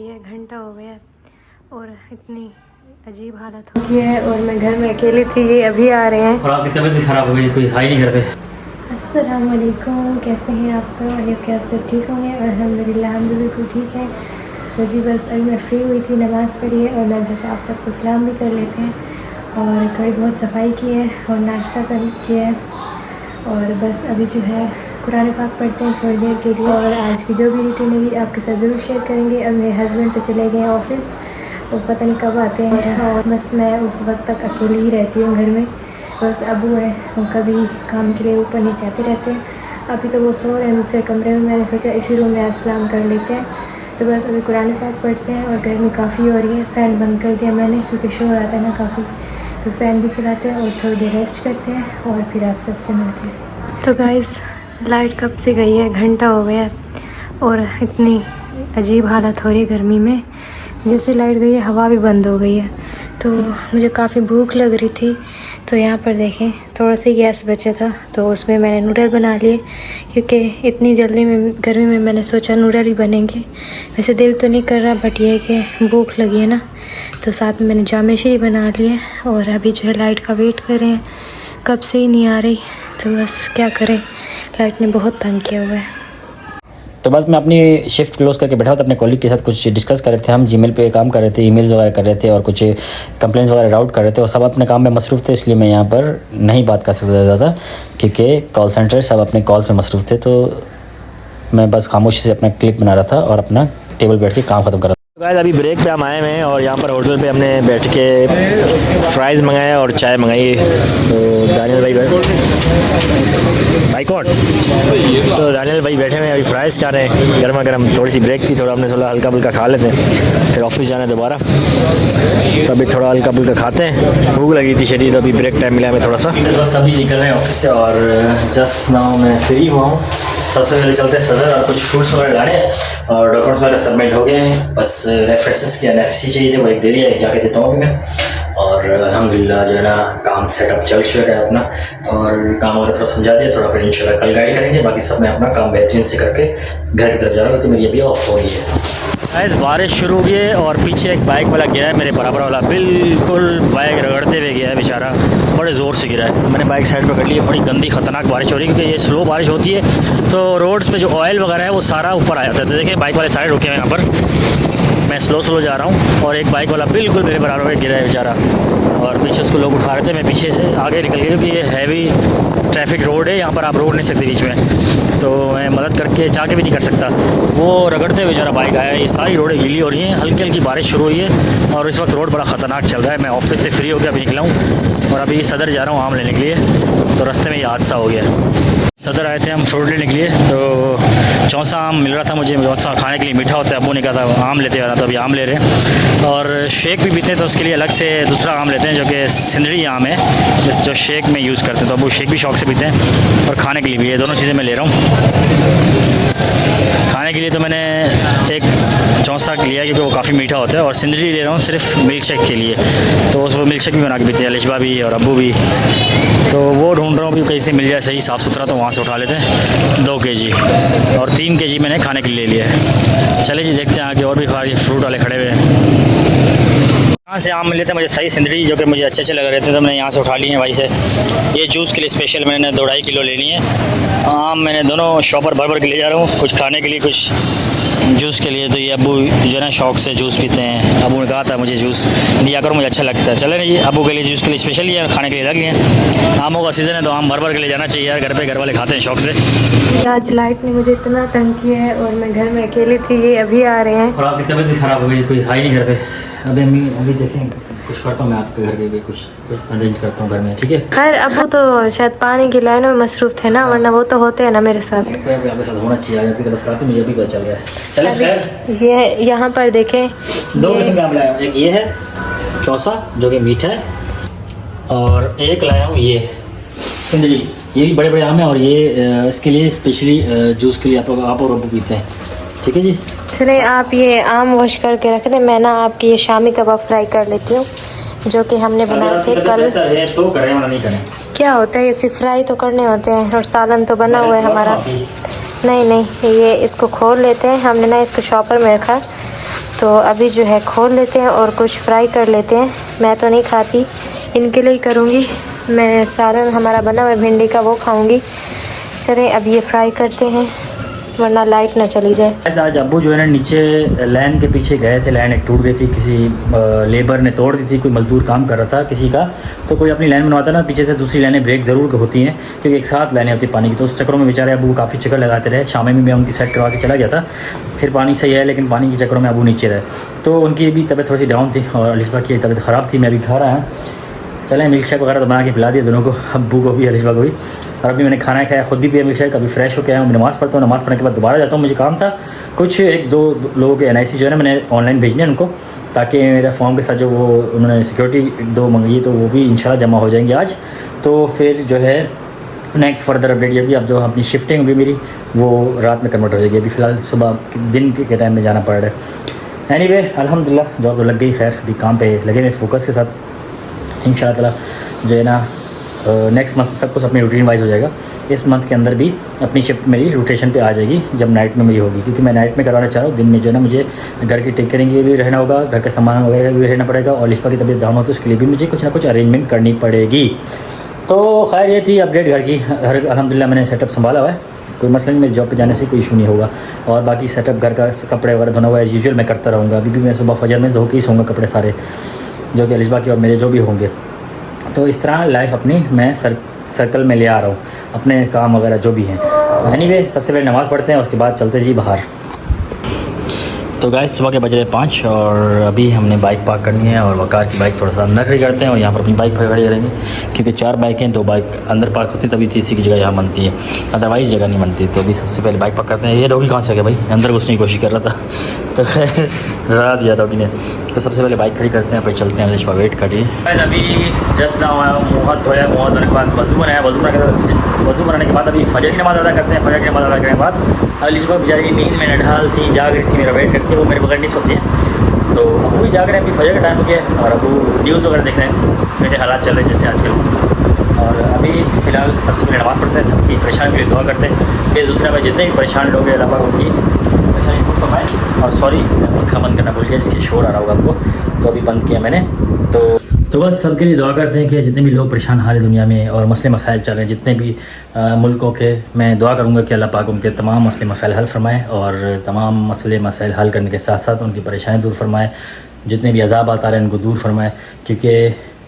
ये घंटा हो गया और इतनी अजीब हालत हो गई है और मैं घर में अकेली थी। ये अभी आ रहे हैं और आपकी तबीयत भी ख़राब हो गई, कोई था ही नहीं घर पे। अस्सलाम वालेकुम, कैसे हैं आप सब? आई होप कि आप सब ठीक होंगे और अल्हम्दुलिल्लाह हम भी बिल्कुल ठीक हैं। तो जी बस अभी मैं फ्री हुई थी, नमाज़ पढ़ी है और मैंने सोचा आप सबको सलाम भी कर लेते हैं और थोड़ी बहुत सफाई की है और नाश्ता किया है और बस अभी जो है कुरान पाक पढ़ते हैं थोड़ी देर के लिए और आज की जो भी रूटीन होगी आपके साथ ज़रूर शेयर करेंगे। अब मेरे हस्बैंड तो चले गए हैं ऑफ़िस, वो पता नहीं कब आते हैं और बस मैं उस वक्त तक अकेली ही रहती हूँ घर में। बस अबू है, वो कभी काम के लिए ऊपर नीचे आते रहते हैं। अभी तो वो सो रहे हैं दूसरे कमरे में, मैंने सोचा इसी रूम में सलाम कर लेते हैं। तो बस अभी कुरान पाक पढ़ते हैं और गर्मी काफ़ी हो रही है। फ़ैन बंद कर दिया मैंने क्योंकि शोर आता है ना काफ़ी, तो फ़ैन भी चलाते हैं और थोड़ी देर रेस्ट करते हैं और फिर आप सबसे मिलते हैं। तो गाइस लाइट कब से गई है, घंटा हो गया और इतनी अजीब हालत हो रही है गर्मी में। जैसे लाइट गई है हवा भी बंद हो गई है, तो मुझे काफ़ी भूख लग रही थी। तो यहाँ पर देखें थोड़ा सा गैस बचा था तो उसमें मैंने नूडल बना लिए क्योंकि इतनी जल्दी में गर्मी में मैंने सोचा नूडल ही बनेंगे। वैसे दिल तो नहीं कर रहा बट ये है कि भूख लगी है ना, तो साथ में मैंने जामे शीरी बना लिए और अभी जो है लाइट का वेट कर रहे हैं, कब से ही नहीं आ रही। तो बस क्या करें, लाइट ने बहुत तंग किया हुआ है। तो बस मैं अपनी शिफ्ट क्लोज करके बैठा था, अपने कॉलीग के साथ कुछ डिस्कस कर रहे थे। हम जीमेल पे काम कर रहे थे, ईमेल्स वगैरह कर रहे थे और कुछ कंप्लेंट्स वगैरह राउट कर रहे थे और सब अपने काम में मसरूफ़ थे, इसलिए मैं यहाँ पर नहीं बात कर सकता ज़्यादा क्योंकि कॉल सेंटर सब अपने कॉल्स में मसरूफ़ थे। तो मैं बस खामोशी से अपना क्लिप बना रहा था और अपना टेबल बैठ के काम ख़त्म कर रहा था। गाइस अभी ब्रेक पे हम आए हुए हैं और यहाँ पर होटल पे हमने बैठ के फ्राइज़ मंगाया और चाय मंगाई। तो दानियल भाई कौन तो दानियल भाई बैठे हुए हैं, अभी फ्राइज़ खा रहे हैं गर्मा गर्म। थोड़ी सी ब्रेक थी, थोड़ा हमने सोचा हल्का फुल्का खा लेते हैं, फिर ऑफिस जाना है दोबारा, तो अभी थोड़ा हल्का फुल्का खाते हैं। भूख लगी थी शरीर, तो अभी ब्रेक टाइम मिला हमें थोड़ा सा। बस अभी निकल रहे हैं ऑफिस से और जस्ट नाउ मैं फ्री हुआ हूँ। सबसे पहले चलते हैं सदर और कुछ फ्रूट्स वगैरह लाने और डॉक्यूमेंट्स वगैरह सबमिट हो गए हैं। बस रेफरेंसेस की एनएफसी चाहिए थे, वो एक दे दिया, एक जाके देता हूँ अभी मैं। और अल्हम्दुलिल्लाह जो है ना काम सेटअप चल चुका है अपना और काम वगैरह थोड़ा समझा दिया, थोड़ा फिर इंशाल्लाह कल गाइड करेंगे। बाकी सब मैं अपना काम बेहतरीन से करके घर की तरफ जा रहा हूँ क्योंकि मेरी अभी ऑफ हो रही है। आज बारिश शुरू हुई है और पीछे एक बाइक वाला गिरा है, मेरे बराबर वाला बिल्कुल बाइक रगड़ते हुए गया है बेचारा, बड़े ज़ोर से गिरा है। मैंने बाइक साइड पर कर ली है, बड़ी गंदी ख़तरनाक बारिश हो रही है क्योंकि ये स्लो बारिश होती है तो रोड्स पे जो ऑयल वगैरह है वो सारा ऊपर आ जाता है। तो देखिए बाइक वाले साइड रुके हैं यहाँ पर, मैं स्लो जा रहा हूँ और एक बाइक वाला बिल्कुल मेरे बराबर में गिरा है बेचारा और पीछे उसको लोग उठा रहे थे। मैं पीछे से आगे निकल गया क्योंकि ये हैवी ट्रैफिक रोड है, यहाँ पर आप रोड नहीं सकते बीच में, तो मैं मदद करके चाह के भी नहीं कर सकता। वो रगड़ते हुए बेचारा बाइक आया। ये सारी रोडें गीली हो रही हैं, हल्की हल्की बारिश शुरू हुई है और इस वक्त रोड बड़ा ख़तरनाक चल रहा है। मैं ऑफिस से फ्री होकर अभी निकला हूँ और अभी सदर जा रहा हूँ आम लेने के लिए, तो रास्ते में ये हादसा हो गया। सदर आए थे हम फ्रूट लेने के लिए, तो चौसा आम मिल रहा था मुझे, चौसा खाने के लिए मीठा होता है, अबू ने कहा था आम लेते आ, तो अभी आम ले रहे हैं। और शेक भी पीते हैं तो उसके लिए अलग से दूसरा आम लेते हैं जो कि सिंदड़ी आम है, जो शेक में यूज़ करते हैं, तो अबू शेक भी शौक से पीते हैं और खाने के लिए भी, ये दोनों चीज़ें मैं ले रहा हूँ। खाने के लिए तो मैंने एक चौसा लिया क्योंकि वो काफ़ी मीठा होता है और सिंदड़ी ले रहा हूँ सिर्फ मिल्क शेक के लिए, तो उसको मिल्क शेक भी बना के पीते हैं लिशबा भी और अबू भी। तो वो ढूंढ रहा हूँ कि कहीं से मिल जाए सही साफ़ सुथरा, तो वहाँ से उठा लेते हैं 2 kg और 3 kg मैंने खाने के लिए लिया है। चलिए जी देखते हैं आगे और भी फ्रूट वाले खड़े हुए हैं। यहाँ से आम मिले थे मुझे सही सिंदड़ी जो कि मुझे अच्छे लग रहे थे, तो मैंने यहाँ से उठा लिए हैं भाई से। ये जूस के लिए स्पेशल मैंने 2-2.5 किलो ले लिए हैं। आम मैंने दोनों शॉपर भर के ले जा रहा हूँ, कुछ खाने के लिए कुछ जूस के लिए। तो ये अबू जो है ना शौक से जूस पीते हैं, अबू ने कहा था मुझे जूस दिया करो, मुझे अच्छा लगता है। चले नहीं अबू के लिए जूस के लिए स्पेशल ही है, खाने के लिए लग लिए। आमों का सीज़न है तो आम भर के ले जाना चाहिए यार, घर पे घर वाले खाते हैं शौक से। आज लाइट ने मुझे इतना तंग किया है और मैं घर में अकेली थी, ये अभी आ रहे हैं और आपकी तबीयत भी ख़राब हो गई, कोई था ही नहीं घर पे। अभी देखें कुछ करता हूँ मैं आपके घर के भी कुछ अरेंज करता हूँ घर में, ठीक है। खैर अबू तो शायद पानी की लाइनों में मसरूफ़ थे ना, वरना वो तो होते हैं ना मेरे साथ। आपके साथ होना चाहिए, आपकी तरफ आते मुझे अभी पता चल रहा है। चलिए खैर ये यहाँ पर देखें 2 किस्म के आम लाया हूँ, एक ये है चौसा जो कि मीठा है और एक लाया हूँ ये सिंदड़ी, ये भी बड़े आम है और ये इसके लिए स्पेशली जूस के लिए आप और अबू पीते हैं, ठीक है जी। चले आप ये आम वॉश करके रख दें, मैं ना आपकी ये शामी कबाब फ्राई कर लेती हूँ जो कि हमने बनाए थे कल। तो करें वरना नहीं करें, क्या होता है, ये सिर्फ फ्राई तो करने होते हैं और सालन तो बना हुआ है हमारा। नहीं ये इसको खोल लेते हैं, हमने ना इसको शॉपर में रखा तो अभी जो है खोल लेते हैं और कुछ फ्राई कर लेते हैं। मैं तो नहीं खाती, इनके लिए ही करूँगी। मैं सालन हमारा बना हुआ भिंडी का वो खाऊँगी। चलें अब ये फ्राई करते हैं वरना लाइट ना चली जाए। आज अब्बू जो है ना नीचे लैन के पीछे गए थे। लैन एक टूट गई थी, किसी लेबर ने तोड़ दी थी। कोई मजदूर काम कर रहा था किसी का, तो कोई अपनी लाइन बनवाता ना, पीछे से दूसरी लाइनें ब्रेक ज़रूर होती हैं क्योंकि एक साथ लाइनें होती पानी की। तो उस चक्करों में बेचारे अब्बू काफ़ी चक्कर लगाते रहे। शाम में मैं उनकी सेट करवा के चला गया था। फिर पानी सही है लेकिन पानी के चक्करों में अब्बू नीचे रहे, तो उनकी भी तबीयत थोड़ी सी डाउन थी और अलिशबा की तबीयत ख़राब थी। मैं भी घर आया, चलें मिल्क शेक वगैरह तो बना के पिला दिया दोनों को, अब्बू को भी अलिशबा को भी। और अभी मैंने खाना खाया, खुद भी पिया मिल्क शेक। अभी फ्रेश होकर आया हूँ, नमाज़ पढ़ता हूँ। नमाज़ पढ़ने के बाद दोबारा जाता हूँ, मुझे काम था कुछ। एक दो लोगों के NIC जो है ना मैंने ऑनलाइन भेजने उनको, ताकि मेरा फॉर्म के साथ जो वो उन्होंने सिक्योरिटी 2 मंगाई तो वो भी इंशाल्लाह जमा हो जाएंगे आज। तो फिर जो है नेक्स्ट फर्दर अपडेट ये होगी। अब जो अपनी शिफ्टिंग होगी मेरी वो रात में कन्वर्ट हो जाएगी। अभी फ़िलहाल सुबह दिन के टाइम में जाना पड़ रहा है। एनीवे अल्हम्दुलिल्लाह जॉब तो लग गई। खैर अभी काम पे लगे हुए फोकस के साथ। इंशाल्लाह ताला जो है ना नेक्स्ट मंथ सब कुछ अपनी रूटीन वाइज हो जाएगा। इस मंथ के अंदर भी अपनी शिफ्ट मेरी रोटेशन पे आ जाएगी जब नाइट में मेरी होगी, क्योंकि मैं नाइट में करवाना चाह रहा हूँ। दिन में जो है ना मुझे घर की टेक केयरिंग के लिए भी रहना होगा, घर के सामान वगैरह भी रहना पड़ेगा, और अलिशबा की तबीयत डाउन हो तो उसके लिए भी मुझे कुछ ना कुछ अरेंजमेंट करनी पड़ेगी। तो खैर ये थी अपडेट घर की। घर अल्हम्दुलिल्लाह मैंने सेटअप संभाला हुआ है, कोई मसला नहीं। मेरे जॉब पे जाने से कोई इशू नहीं होगा। और बाकी सेटअप घर का कपड़े वगैरह धोना हुआ एज़ यूजुअल मैं करता रहूँगा। अभी भी मैं सुबह फजर में धो के ही सोऊंगा कपड़े सारे, जो कि अलिशबा के और मेरे जो भी होंगे। तो इस तरह लाइफ अपनी मैं सर्कल में ले आ रहा हूँ, अपने काम वगैरह जो भी हैं। तो एनीवे सबसे पहले नमाज़ पढ़ते हैं, उसके बाद चलते जी बाहर। तो गाइस सुबह के बज रहे 5 और अभी हमने बाइक पार्क करनी है और वकार की बाइक थोड़ा सा अंदर खड़ी करते हैं और यहाँ पर अपनी बाइक खड़ी करेंगे, क्योंकि 4 बाइकें 2 बाइक अंदर पार्क होती है तभी तीसरी की जगह यहाँ बनती है, अदरवाइज़ जगह नहीं बनती। तो अभी सबसे पहले बाइक पार्क करते हैं। ये डॉगी कहाँ से आ गया भाई, अंदर घुसने की कोशिश कर रहा था तो खैर डरा दिया डॉगी ने। तो सबसे पहले बाइक खड़ी करते हैं, फिर चलते हैं। अलिशबा वेट करिए। अभी जस्ट ना आया, मुँह हाथ धोया, मुँह हाथ धोने के बाद वज़ू बनाया, वज़ू बनाने के बाद अभी फजर की नमाज़ अदा करते हैं। फजर की नमाज़ अदा करने के बाद अलिशबा बेचारी नींद में नढाल थी, जाग रही थी, मेरा वेट करती है, वो मेरे बगैर नहीं सोती है। तो अबू भी जाग रहे हैं, अभी फजर का टाइम हो गया और अबू न्यूज़ वगैरह देख रहे हैं, मेरे हालात चल रहे हैं जैसे आजकल। और अभी फ़िलहाल सबसे पहले नमाज़ पढ़ते हैं, सबकी परेशानी के लिए दुआ करते हैं कि दुनिया में जितने भी परेशान लोग हैं अल्लाह पाक उनकी परेशानी दूर फरमाए। और सॉरी मैं पंखा बंद करना भूल गया, जिसके शोर आ रहा होगा आपको, तो अभी बंद किया मैंने। तो बस सबके लिए दुआ करते हैं कि जितने भी लोग परेशान हाल है दुनिया में और मसले मसाइल चल रहे हैं जितने भी मुल्कों के, मैं दुआ करूँगा कि अल्लाह पाक उनके तमाम मसले मसाइल हल फरमाए और तमाम मसले मसाइल हल करने के साथ साथ उनकी परेशानी दूर फरमाए, जितने भी अज़ाबात आ रहे हैं उनको दूर फरमाए, क्योंकि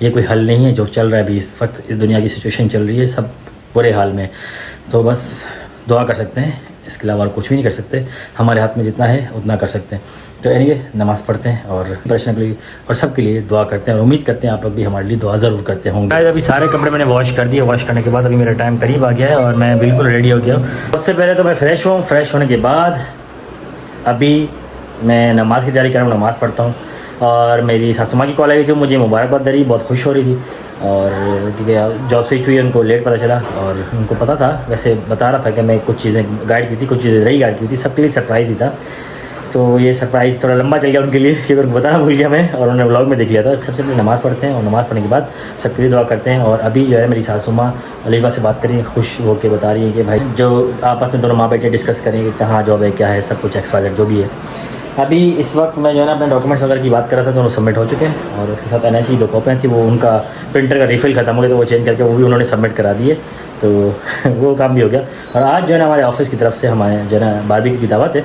ये कोई हल नहीं है जो चल रहा है अभी इस वक्त। इस दुनिया की सिचुएशन चल रही है, सब बुरे हाल में। तो बस दुआ कर सकते हैं, इसके अलावा और कुछ भी नहीं कर सकते। हमारे हाथ में जितना है उतना कर सकते हैं। तो एनीवे नमाज़ पढ़ते हैं और परेशान के लिए और सबके लिए दुआ करते हैं और उम्मीद करते हैं आप लोग भी हमारे लिए दुआ ज़रूर करते होंगे। अभी सारे कपड़े मैंने वॉश कर दिए। वॉश करने के बाद अभी मेरा टाइम करीब आ गया है और मैं बिल्कुल रेडी हो गया हूँ। सबसे पहले तो मैं फ़्रेश हूँ। फ्रेश होने के बाद अभी मैं नमाज़ की तैयारी कर रहा हूँ, नमाज़ पढ़ता हूँ। और मेरी सासू माँ की कॉल आई थी, मुझे मुबारकबाद दे रही, बहुत खुश हो रही थी। और क्योंकि जॉब स्विच हुई उनको लेट पता चला और उनको पता था, वैसे बता रहा था कि मैं कुछ चीज़ें गाइड की थी, कुछ चीज़ें रही गाइड की थी, सबके लिए सरप्राइज़ ही था। तो ये सरप्राइज़ थोड़ा लंबा चल गया उनके लिए, क्योंकि उनको बताना भूल गया मैं और उन्होंने व्लॉग में देख लिया था। सबसे पहले नमाज़ पढ़ते हैं और नमाज़ पढ़ने के बाद सबके लिए दुआ करते हैं। और अभी जो है मेरी सासू माँ अलीबा से बात करें, खुश होकर बता रही है कि भाई जो आपस में दोनों माँ बेटे डिस्कस करेंगे कहाँ जॉब है, क्या है, सब कुछ एक्सवाइज़ेड जो भी है। अभी इस वक्त मैं जो है ना अपने डॉक्यूमेंट्स वगैरह की बात कर रहा था, दोनों सबमिट हो चुके हैं। और उसके साथ NIC 2 कॉपियाँ थी, वो उनका प्रिंटर का रिफ़िल ख़त्म हो गया तो वो चेंज करके वो भी उन्होंने सबमिट करा दिए, तो वो काम भी हो गया। और आज जो है ना हमारे ऑफिस की तरफ से हमारे जो है ना बारबेक्यू की दावत है,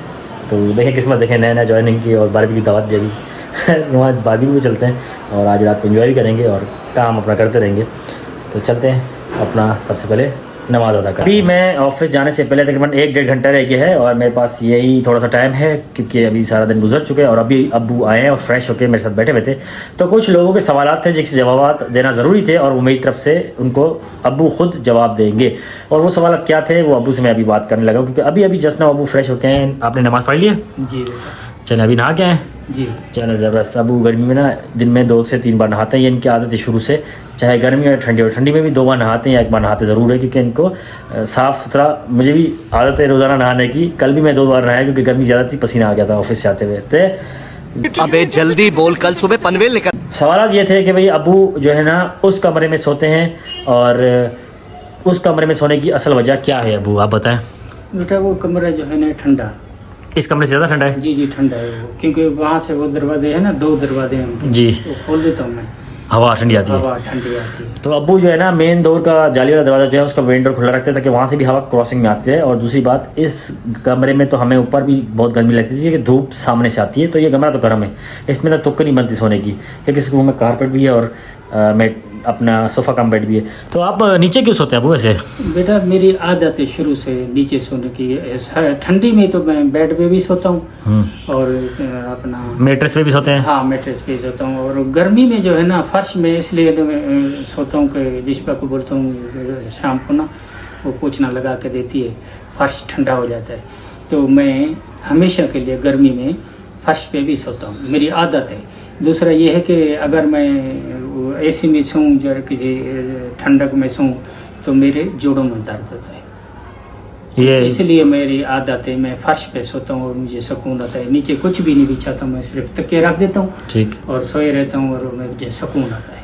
तो देखें किस्मत, देखें नया ज्वाइनिंग की और बारबेक्यू की दावत भी अभी वहाँ बारबेक्यू भी चलते हैं और आज रात को एंजॉय भी करेंगे और काम अपना करते रहेंगे। तो चलते हैं अपना सबसे पहले नमाज़ अदा कर। अभी मैं ऑफिस जाने से पहले तकरीबन 1-1.5 घंटा रह गया है और मेरे पास यही थोड़ा सा टाइम है, क्योंकि अभी सारा दिन गुजर चुके हैं और अभी अब्बू आए हैं और फ्रेश होकर मेरे साथ बैठे हुए थे। तो कुछ लोगों के सवाल थे जिसके जवाब देना ज़रूरी थे और वो मेरी तरफ से उनको अब्बू खुद जवाब देंगे। और वो सवाल क्या थे वो अब्बू से मैं अभी बात करने लगा, क्योंकि अभी जस्ट ना अब्बू फ्रेश होके हैं। आपने नमाज़ पढ़ लिया? जी चले अभी नहा के आए? जी चलो ज़बरदस्त। अबू गर्मी में ना दिन में 2 से 3 बार नहाते हैं, ये इनकी आदत है शुरू से, चाहे गर्मी या ठंडी हो। ठंडी में भी 2 बार नहाते हैं या 1 बार नहाते ज़रूर है, क्योंकि इनको साफ़ सुथरा, मुझे भी आदत है रोज़ाना नहाने की। कल भी मैं 2 बार नहाया क्योंकि गर्मी ज़्यादा थी, पसीना आ गया था ऑफिस से आते हुए। तो अबे जल्दी बोल, कल सुबह पनवेल निकल। सवाल ये थे कि भाई अबू जो है ना उस कमरे में सोते हैं और उस कमरे में सोने की असल वजह क्या है अबू, आप बताएं। बेटा वो कमरा जो है ना ठंडा, इस कमरे से ज़्यादा ठंडा है? जी जी ठंडा है वो, क्योंकि वहाँ से वो दरवाजे हैं ना, 2 दरवाजे हैं उनके, जी। वो खोल देता हूँ मैं, हवा ठंडी आती है। हवा ठंडी आती है। तो अब्बू जो है ना मेन डोर का जाली वाला दरवाज़ा जो है उसका मेन डोर खुला रखते हैं ताकि वहाँ से भी हवा क्रॉसिंग में आती है। और दूसरी बात, इस कमरे में तो हमें ऊपर भी बहुत गर्मी लगती थी कि धूप सामने से आती है, तो ये कमरा तो गर्म है, इसमें तो तुक्क नहीं बनती सोने की, क्योंकि इस रूम में कारपेट भी है और मैं अपना सोफ़ा कम बेड भी है। तो आप नीचे क्यों सोते हैं अब्बू वैसे? बेटा मेरी आदत है शुरू से नीचे सोने की। ठंडी में तो मैं बेड पे भी सोता हूँ और अपना मैट्रेस पे भी सोते हैं? हाँ मैट्रेस पे सोता हूँ। और गर्मी में जो है ना फर्श में इसलिए तो मैं सोता हूँ कि रिश्पा को बोलता हूँ शाम को ना वो पोछना लगा के देती है, फर्श ठंडा हो जाता है। तो मैं हमेशा के लिए गर्मी में फर्श पे भी सोता हूँ, मेरी आदत है। दूसरा ये है कि अगर मैं एसी में सोऊं या किसी ठंडक में सोऊं तो मेरे जोड़ों में दर्द होता है, ये इसलिए मेरी आदत है मैं फर्श पे सोता हूँ और मुझे सुकून आता है। नीचे कुछ भी नहीं बिछाता, मैं सिर्फ तकिया रख देता हूँ ठीक और सोए रहता हूँ और मुझे सुकून आता है।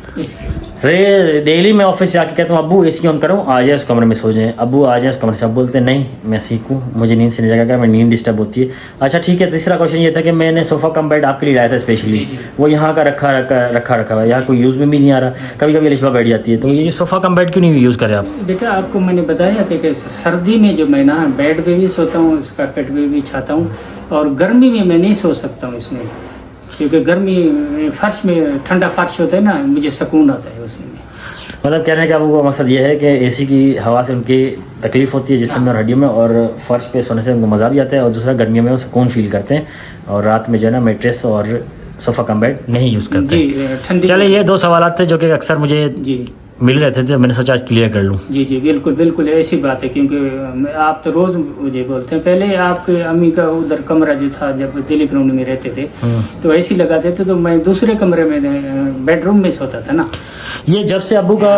रे डेली मैं ऑफिस से आके कहता हूँ अब्बू एसी ऑन करूँ, आ जाए उस कमरे में सो जाए, अब्बू आ जाए उस कमरे से। अब बोलते हैं नहीं मैं सीखूँ, मुझे नींद से नहीं जाएगा, मैं नींद डिस्टर्ब होती है। अच्छा ठीक है। तीसरा क्वेश्चन ये था कि मैंने सोफ़ा कम बेड आपके लिए लाया था स्पेशली, वो यहाँ का रखा हुआ है, यहाँ कोई यूज़ में भी नहीं आ रहा, कभी कभी लिशबा बैठ जाती है, तो ये सोफ़ा कम बेड क्यों नहीं यूज़ करें आप? बेटा आपको मैंने बताया था कि सर्दी में जो मैं ना बेड पे भी सोता हूँ, कारपेट पे भी छाता हूँ, और गर्मी में मैं नहीं सो सकता हूँ इसमें, क्योंकि गर्मी फर्श में ठंडा फर्श होता है ना, मुझे सुकून आता है उसमें। मतलब कहने का वो मकसद ये है कि एसी की हवा से उनकी तकलीफ़ होती है जिसमें और हड्डियों में, और फर्श पे सोने से उनको मज़ा भी आता है, और दूसरा गर्मियों में वो सुकून फील करते हैं, और रात में जो है ना मैट्रेस और सोफ़ा कम बेड नहीं यूज़ करते। जी चले ये 2 सवाल थे जो कि अक्सर मुझे जी मिल रहे थे, तो मैंने सोचा आज क्लियर कर लूँ। जी जी बिल्कुल बिल्कुल ऐसी बात है, क्योंकि आप तो रोज़ मुझे बोलते हैं। पहले आपके अम्मी का उधर कमरा जो था जब दिल्ली कॉलोनी में रहते थे तो ऐसी लगाते थे, तो मैं दूसरे कमरे में बेडरूम में सोता था ना। ये जब से अब्बू का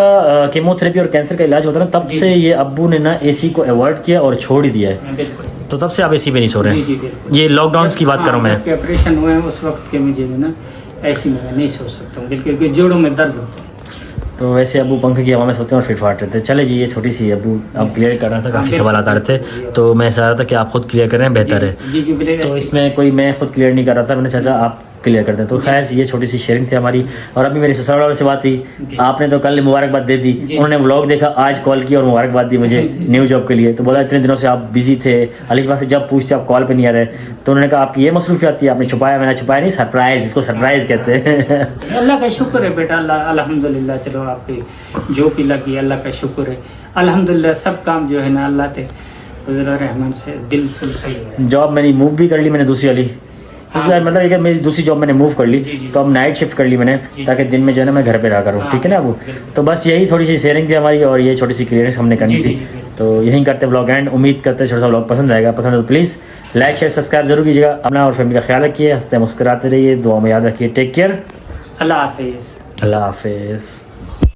केमोथेरेपी और कैंसर का इलाज होता है ना, तब से ये अब्बू ने ना एसी को अवॉइड किया और छोड़ ही दिया है, बिल्कुल। तो तब से आप एसी में नहीं सो रहे जी हैं? जी बिल्कुल। ये लॉकडाउन की बात कर रहा हूँ मैं। जब ऑपरेशन हुआ है उस वक्त के मुझे ना ऐसी में मैं नहीं सो सकता हूँ, बिल्कुल, क्योंकि जोड़ों में दर्द होता है। तो वैसे अब्बू पंख की हवा में सोते हैं और फिटफाट रहते हैं। चले जी ये छोटी सी अब्बू अब क्लियर कर रहा था, काफ़ी सवाल आ रहे थे, तो मैं चाह रहा था कि आप खुद क्लियर करें, बेहतर है। जी जी बिल्कुल। तो इसमें कोई मैं खुद क्लियर नहीं कर रहा था, मैंने सोचा आप क्लियर करते हैं। तो खैर ये छोटी सी शेयरिंग थी हमारी। और अभी मेरी ससुराल वालों से बात थी, आपने तो कल मुबारकबाद दे दी, उन्होंने व्लॉग देखा, आज कॉल किया और मुबारकबाद दी मुझे न्यू जॉब के लिए। तो बोला इतने दिनों से आप बिजी थे, अलिशबा से जब पूछते आप कॉल पे नहीं आ रहे, तो उन्होंने कहा आपकी ये मसरूफियत थी, आपने छुपाया। मैंने छुपाया नहीं, सरप्राइज, इसको सरप्राइज कहते हैं। अल्लाह का शुक्र है बेटा, अल्लाह अल्हम्दुलिल्लाह। चलो आपकी जो भी लगी अल्लाह का शुक्र है, अल्हम्दुलिल्लाह। सब काम जो है ना अल्लाह के फजल रहमान से बिल्कुल सही है। जॉब मैंने मूव भी कर ली मैंने दूसरी वाली, मतलब एक मेरी दूसरी जॉब मैंने मूव कर ली, तो अब नाइट शिफ्ट कर ली मैंने, ताकि दिन में जो है ना मैं घर पे रहा करूँ। ठीक है ना वो? तो बस यही थोड़ी सी शेयरिंग थी हमारी, और ये छोटी सी क्लियरेंस हमने करनी थी। तो यहीं करते व्लॉग एंड। उम्मीद करते छोटा सा व्लॉग पसंद आएगा। पसंद है तो प्लीज़ लाइक शेयर सब्सक्राइब जरूर कीजिएगा। अपना और फैमिली का ख्याल रखिए, हंसते मुस्कुराते रहिए, दुआ में याद रखिए। टेक केयर, अल्लाह हाफिज़। अल्लाह हाफिज़।